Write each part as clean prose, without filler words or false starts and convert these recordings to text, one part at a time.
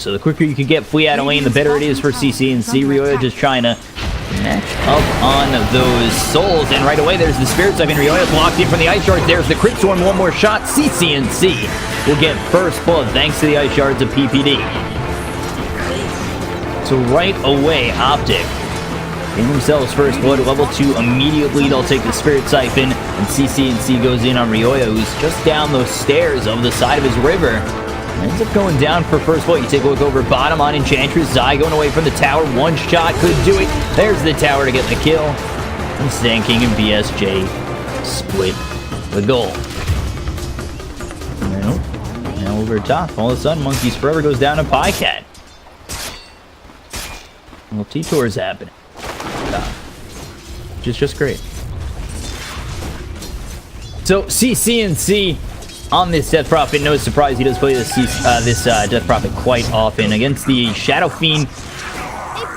So the quicker you can get Flea out of lane, the better it is for CCNC. Ryoya just trying to match up on those souls, and right away there's the Spirit Siphon. Ryoya blocked in from the Ice Shards. There's the Crit Storm, one more shot. CCNC will get first blood thanks to the Ice Shards of PPD. So right away, Optic getting themselves first blood, level 2 immediately. They'll take the Spirit Siphon, and CCNC goes in on Ryoya, who's just down those stairs of the side of his river. Ends up going down for first blood. You take a look over bottom on Enchantress. Zai going away from the tower. One shot could do it. There's the tower to get the kill. And Sand King and VSJ split the goal. Now over top, all of a sudden, Monkeys Forever goes down to Pycat. Little T-Tour's happening. Which is just great. So, CCNC on this Death Prophet, no surprise, he does play this Death Prophet quite often against the Shadow Fiend.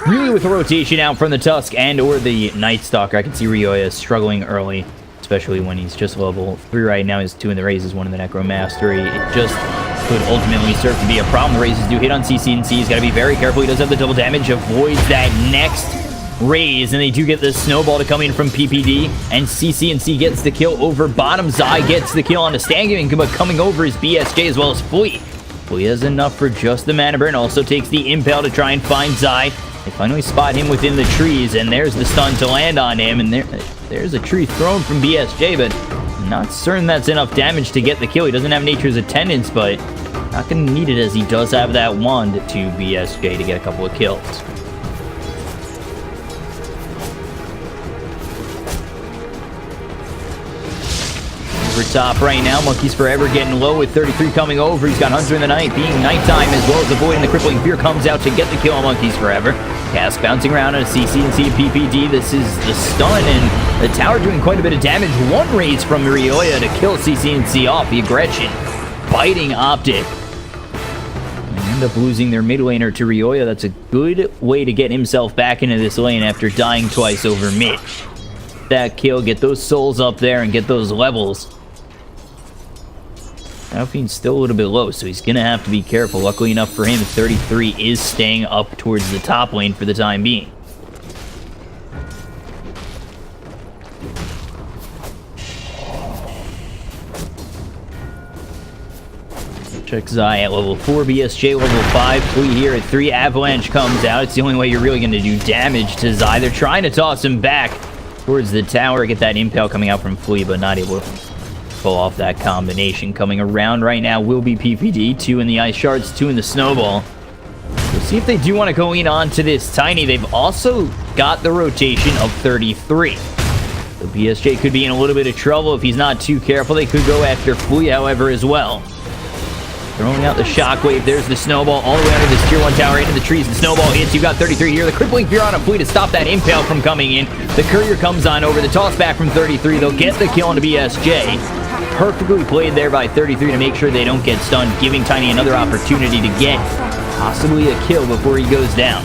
Really with the rotation out from the Tusk and or the Night Stalker. I can see Ryoya struggling early, especially when he's just level 3 right now. He's 2 in the raises, 1 in the Necromastery. It just could ultimately serve to be a problem. The raises do hit on CCNC. He's got to be very careful. He does have the double damage, avoids that next raise, and they do get the snowball to come in from PPD, and CCNC gets the kill over bottom. Zai gets the kill on the Stand Gaming, but coming over is BSJ as well as Flea. Flea has enough for just the mana burn, also takes the Impale to try and find Zai. They finally spot him within the trees, and there's the stun to land on him, and there's a tree thrown from BSJ, but I'm not certain that's enough damage to get the kill. He doesn't have Nature's Attendance, but not going to need it as he does have that wand to BSJ to get a couple of kills. Over top right now, Monkeys Forever getting low with 33 coming over. He's got Hunter in the Night being nighttime as well as avoiding the Crippling Fear comes out to get the kill on Monkeys Forever. Cask bouncing around on a CCNC PPD. This is the stun, and the tower doing quite a bit of damage. One raise from Ryoya to kill CCNC off. The aggression biting Optic. They end up losing their mid laner to Ryoya. That's a good way to get himself back into this lane after dying twice over mid. That kill, get those souls up there and get those levels. Alfine's still a little bit low, so he's going to have to be careful. Luckily enough for him, 33 is staying up towards the top lane for the time being. Check Zai at level 4, BSJ level 5, Flea here at 3, Avalanche comes out. It's the only way you're really going to do damage to Zai. They're trying to toss him back towards the tower, get that Impale coming out from Flea, but not able to pull off that combination. Coming around right now will be PPD, 2 in the Ice Shards, 2 in the Snowball. We'll see if they do want to go in onto this Tiny. They've also got the rotation of 33. The BSJ could be in a little bit of trouble if he's not too careful. They could go after Flea, however, as well. Throwing out the Shockwave. There's the Snowball all the way under this Tier 1 tower into the trees. The Snowball hits. You've got 33 here. The Crippling Fear on a Flea to stop that Impale from coming in. The Courier comes on over. The toss back from 33. They'll get the kill on the BSJ. Perfectly played there by 33 to make sure they don't get stunned, giving Tiny another opportunity to get possibly a kill before he goes down.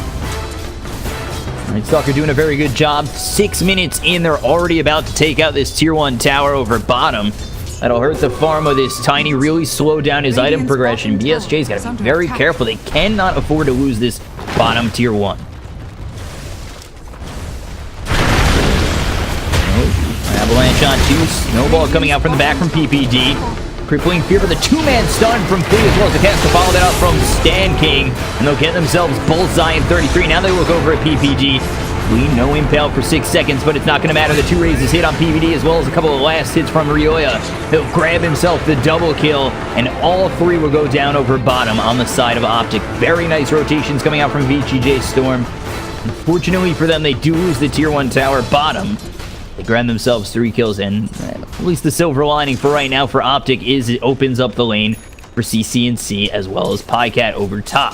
Night Stalker doing a very good job. 6 minutes in, they're already about to take out this Tier 1 tower over bottom. That'll hurt the farm of this Tiny, really slow down his item progression. BSJ's got to be very careful. They cannot afford to lose this bottom Tier 1. Avalanche on 2. Snowball coming out from the back from PPD. Crippling Fear for the 2-man stun from Flea as well as the cast to follow that up from Stand King. And they'll get themselves Bullseye in 33. Now they look over at PPD. Flea, no Impale for 6 seconds, but it's not going to matter. The 2 raises hit on PPD as well as a couple of last hits from Ryoya. He'll grab himself the double kill, and all 3 will go down over bottom on the side of Optic. Very nice rotations coming out from vgj.storm. Unfortunately for them, they do lose the Tier 1 tower bottom. They grab themselves 3 kills, and at least the silver lining for right now for Optic is it opens up the lane for CCNC as well as Pycat over top.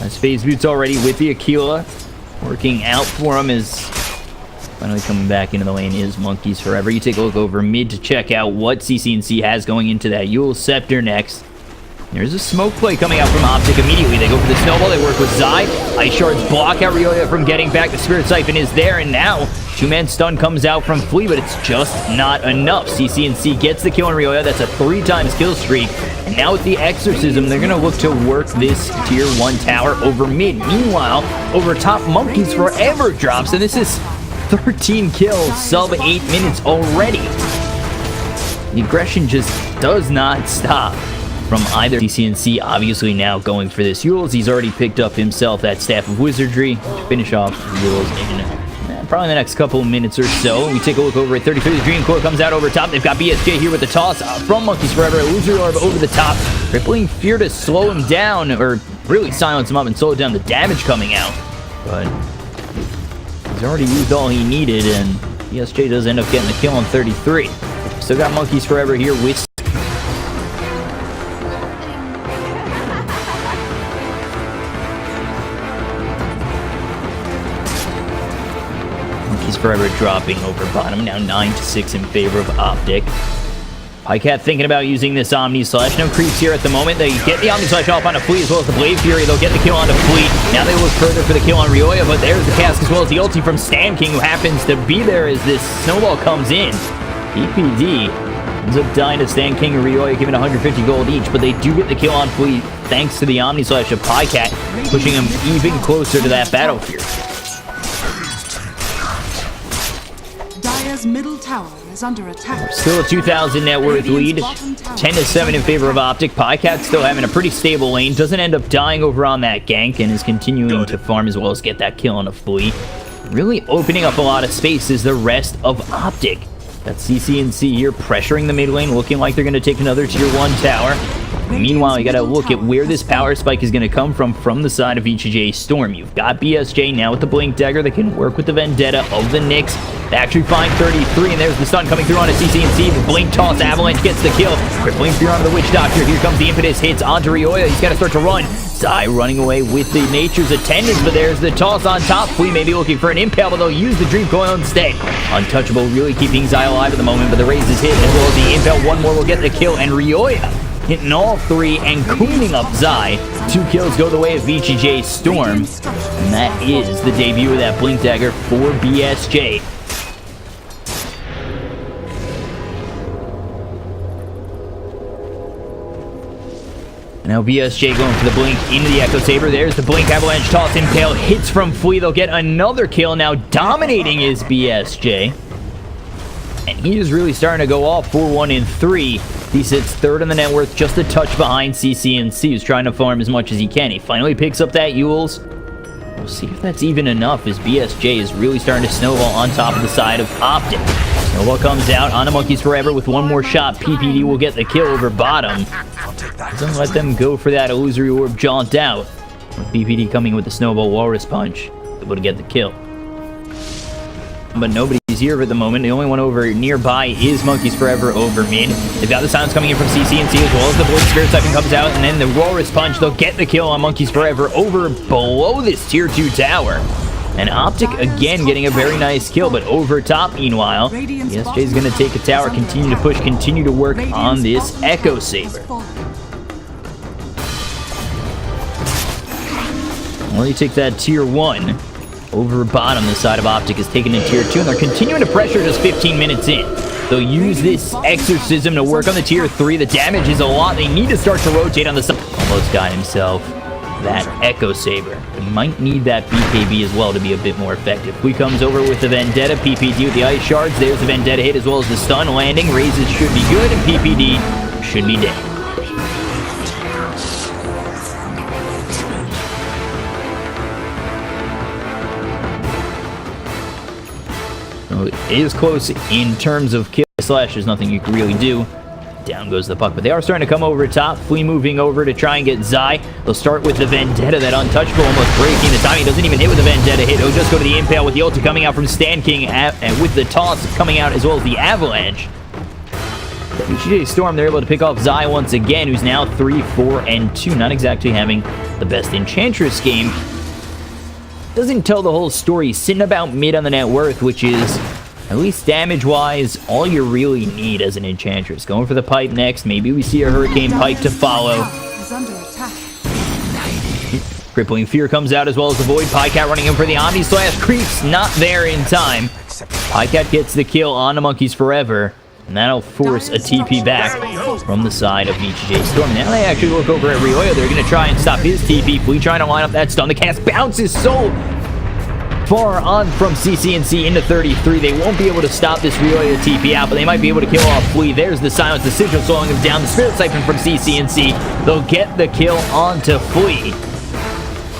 As Phase Boots already with the Aquila. Working out for him is finally coming back into the lane is Monkeys Forever. You take a look over mid to check out what CCNC has going into that Yule Scepter next. There's a smoke play coming out from Optic immediately. They go for the Snowball. They work with Zai. Ice Shards block out Ryoya from getting back. The Spirit Siphon is there, and now Two-man stun comes out from Flea, but it's just not enough. CCNC gets the kill on Ryoya. That's a 3-times kill streak. And now with the Exorcism, they're going to look to work this tier 1 tower over mid. Meanwhile, over top, Monkeys Forever drops, and this is 13 kills, sub 8 minutes already. The aggression just does not stop from either. CCNC obviously now going for this Yules. He's already picked up himself that Staff of Wizardry to finish off Yules in probably the next couple of minutes or so. We take a look over at 33. The Dream Core comes out over top. They've got BSJ here with the toss from Monkeys Forever. Illusory Orb over the top. Crippling Fear to slow him down, or really silence him up and slow down the damage coming out. But he's already used all he needed, and BSJ does end up getting the kill on 33. Still got Monkeys Forever here with Forever dropping over bottom, now 9-6 in favor of Optic. Pycat thinking about using this Omni Slash. No creeps here at the moment. They get the Omni Slash off on a Flea as well as the Blade Fury. They'll get the kill on the Flea. Now they look further for the kill on Ryoya, but there's the cask as well as the ulti from Stan King, who happens to be there as this snowball comes in. PPD ends up dying to Stan King and Ryoya, giving 150 gold each, but they do get the kill on Flea thanks to the Omni Slash of Pycat, pushing him even closer to that battlefield. Middle tower is under attack. Still a 2,000 net worth lead. 10-7 in favor of Optic. Pycat still having a pretty stable lane. Doesn't end up dying over on that gank and is continuing to farm as well as get that kill on a Flea. Really opening up a lot of space is the rest of Optic. Got CCNC here pressuring the mid lane, looking like they're going to take another tier 1 tower. Meanwhile, you got to look at where this power spike is going to come from the side of vgj.storm. You've got BSJ now with the Blink Dagger that can work with the Vendetta of the Nyx. They actually find 33, and there's the stun coming through on a CCNC. The Blink Toss, Avalanche gets the kill. Crippling Fear onto the Witch Doctor. Here comes the Impetus, hits onto Ryoya. He's got to start to run. Zai running away with the Nature's Attendants, but there's the toss on top. Flea may be looking for an impale, but they'll use the Dream Coil instead. Untouchable really keeping Zai alive at the moment, but the raise is hit, as well as the impale. One more will get the kill, and Ryoya hitting all 3 and cleaning up Zai. 2 kills go the way of vgj.storm, and that is the debut of that Blink Dagger for BSJ. Now BSJ going for the Blink into the Echo Saber. There's the Blink Avalanche toss. Impale hits from Flea. They'll get another kill. Now dominating is BSJ. And he is really starting to go off 4-1 and 3. He sits third in the net worth, just a touch behind CCNC, who's trying to farm as much as he can. He finally picks up that Yules. We'll see if that's even enough, as BSJ is really starting to snowball on top of the side of Optic. Snowball comes out on the Monkeys Forever with one more shot. PPD will get the kill over bottom. Doesn't let them go for that Illusory Orb jaunt out. With PPD coming with the Snowball Walrus Punch, able to get the kill. But nobody's here at the moment. The only one over nearby is Monkeys Forever over mid. They've got the silence coming in from CCNC, as well as the Void Spirit Siphon comes out, and then the Walrus Punch. They'll get the kill on Monkeys Forever over below this tier 2 tower. And Optic again getting a very nice kill, but over top meanwhile, BSJ is going to take a tower, continue to push, continue to work on this Echo Saber. Well, you take that tier 1. Over bottom, the side of Optic is taken in tier 2, and they're continuing to pressure just 15 minutes in. They'll use this Exorcism to work on the tier 3. The damage is a lot. They need to start to rotate on the side. Almost got himself that Echo Saber. He might need that BKB as well to be a bit more effective. He comes over with the Vendetta. PPD with the Ice Shards. There's the Vendetta hit as well as the stun landing. Raises should be good, and PPD should be dead. It is close in terms of kill slash. There's nothing you can really do. Down goes the puck, but they are starting to come over top. Flea moving over to try and get Zai. They'll start with the Vendetta, that untouchable, almost breaking the timing. Doesn't even hit with the Vendetta hit. He'll just go to the impale with the ulti coming out from Stan King, and with the toss coming out as well as the Avalanche. vgj.storm, they're able to pick off Zai once again, who's now 3-4-2. Not exactly having the best Enchantress game. Doesn't tell the whole story. Sitting about mid on the net worth, which is, at least damage-wise, all you really need as an Enchantress. Going for the pipe next. Maybe we see a Hurricane Pipe to follow. Crippling Fear comes out as well as the Void. Pycat running in for the Omni Slash. Creeps not there in time. Pycat gets the kill on the Monkeys Forever. And that'll force a TP back from the side of vgj.storm. Now they actually look over at Ryoyo. They're going to try and stop his TP. Flea trying to line up that stun. The cast bounces so far on from CCNC into 33. They won't be able to stop this Ryoyo TP out, but they might be able to kill off Flea. There's the silence. The sigil slowing him down. The Spirit Siphon from CCNC. They'll get the kill onto Flea.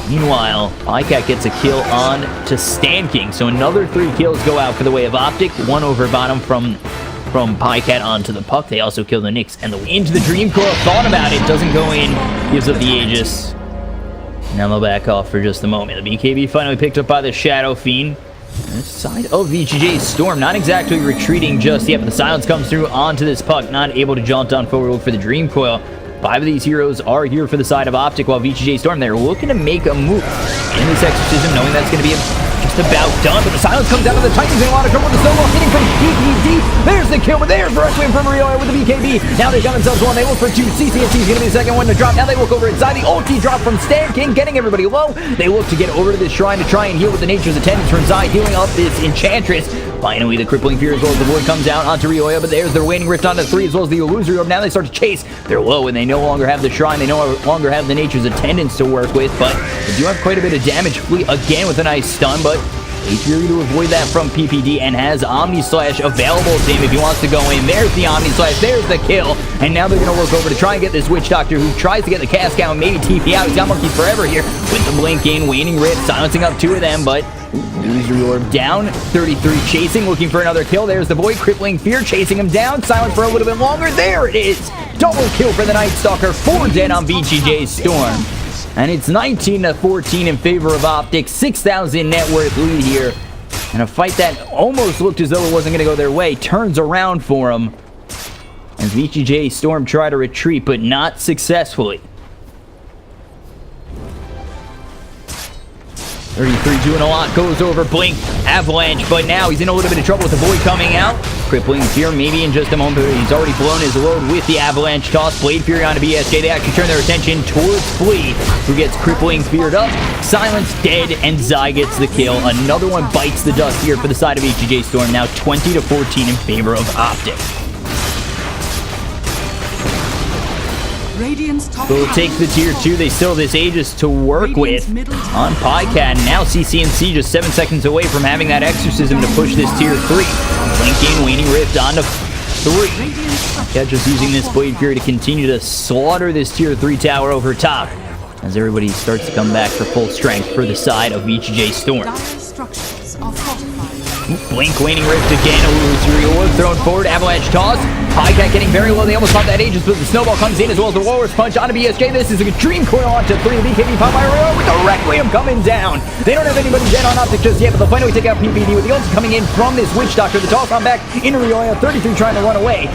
Meanwhile, Pycat gets a kill on to Stand King. So another 3 kills go out for the way of Optic. 1 over bottom from Pycat onto the puck. They also kill the Nyx and the into the Dream Coil. Thought about it, doesn't go in. Gives up the Aegis. Now they'll back off for just a moment. The BKB finally picked up by the Shadow Fiend. This side of vgj.storm, not exactly retreating just yet, but the silence comes through onto this puck. Not able to jaunt on forward for the Dream Coil. 5 of these heroes are here for the side of Optic, while vgj.storm, they're looking to make a move in this exorcism, knowing that's going to be just about done. But the silence comes out of the Titans in a lot of trouble with the snowball hitting from PPD. There's the kill, but there's the Requiem from Ryoyo with the BKB. Now they've got themselves one. They look for 2. CCNC is going to be the second one to drop. Now they look over inside. The ulti drop from Stand King, getting everybody low. They look to get over to this shrine to try and heal with the Nature's Attendance from Zai, healing up this Enchantress. Finally, the Crippling Fear as well as the Void comes out onto Ryoyo, but there's their Waning Rift onto 3 as well as the Illusory Orb. Now they start to chase. They're low and they no longer have the shrine. They no longer have the Nature's Attendance to work with, but they do have quite a bit of damage. Flea again with a nice stun, but Fury to avoid that from PPD and has Omni Slash available to him if he wants to go in. There's the Omni Slash, there's the kill, and now they're going to work over to try and get this Witch Doctor who tries to get the cast out and maybe TP out. He's got Monkeys Forever here with the Blink in, Waning Rift, silencing up 2 of them, but Illusory Orb down, 33 chasing, looking for another kill. There's the Void, Crippling Fear chasing him down, silent for a little bit longer. There it is! Double kill for the Night Stalker, 4 dead on vgj.storm. And it's 19-14 in favor of Optic. 6,000 net worth lead here. And a fight that almost looked as though it wasn't going to go their way turns around for them. As vgj.storm try to retreat, but not successfully. 33 doing a lot, goes over Blink, Avalanche, but now he's in a little bit of trouble with the Void coming out. Crippling Fear maybe in just a moment, but he's already blown his load with the Avalanche toss. Blade Fury onto BSJ. They actually turn their attention towards Flea, who gets Crippling Feared up. Silence dead, and Zai gets the kill. Another one bites the dust here for the side of vgj.storm. Now 20-14 in favor of Optic. They'll take the tier 2. They still have this Aegis to work with on Pycat. Now CCNC just 7 seconds away from having that exorcism to push this tier 3. Blinking, Waning Rift onto 3. Pycat just using this Blade Fury to continue to slaughter this tier 3 tower over top as everybody starts to come back for full strength for the side of vgj.storm. Blink, Waning Rift again, Illusory Orb thrown forward, Avalanche toss. Pycat getting very low, they almost caught that Aegis, but the snowball comes in as well as the Walrus Punch onto BSJ. This is a Dream Coil onto 3, the BKB pop by Ryoyo with the Requiem coming down. They don't have anybody dead on Optic just yet, but they'll finally take out PPD with the ulti coming in from this Witch Doctor. The toss on back into Ryoyo, 33 trying to run away.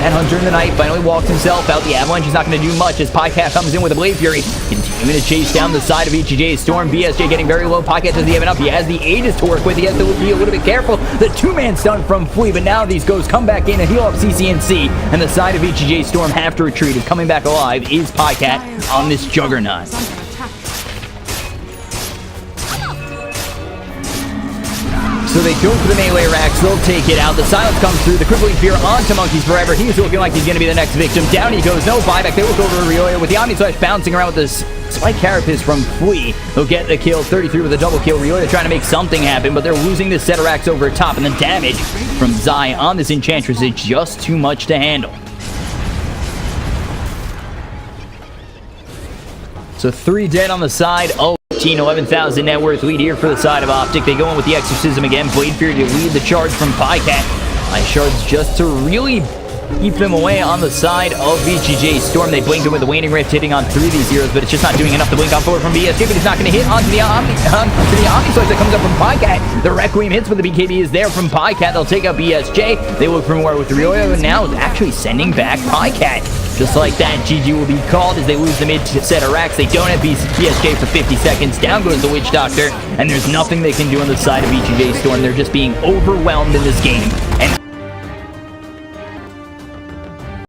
That Hunter in the night finally walks himself out. The Avalanche is not going to do much as Pycat comes in with a Blade Fury, continuing to chase down the side of vgj.storm. BSJ getting very low. Pycat doesn't have enough. He has the Aegis to work with. He has to be a little bit careful. The 2-man stun from Flea, but now these ghosts come back in and heal up CCNC, and the side of vgj.storm have to retreat. And coming back alive is Pycat on this Juggernaut. So they go for the melee racks, they'll take it out. The silence comes through, the Crippling Fear onto Monkeys Forever. He's looking like he's going to be the next victim. Down he goes, no buyback. They look over to Ryoyo with the Omni Slash bouncing around with this Spike Carapace from Flea. They'll get the kill, 33 with a double kill. Ryoyo trying to make something happen, but they're losing this set of racks over top, and the damage from Zai on this Enchantress is just too much to handle. So 3 dead on the side. 11,000 net worth lead here for the side of Optic. They go in with the Exorcism again. Blade Fury to lead the charge from Pycat. Ice Shards just to really keep them away on the side of vgj.storm. They blinked him with the Waning Rift hitting on 3 of these heroes, but it's just not doing enough to blink on forward from BSJ, but it's not going to hit onto the Omni Slash that comes up from Pycat. The Requiem hits, but the BKB is there from Pycat. They'll take out BSJ. They look for more with Ryoyo, and now actually sending back Pycat. Just like that, GG will be called as they lose the mid set of racks. They don't have BSJ for 50 seconds. Down goes the Witch Doctor, and there's nothing they can do on the side of vgj.storm. They're just being overwhelmed in this game. And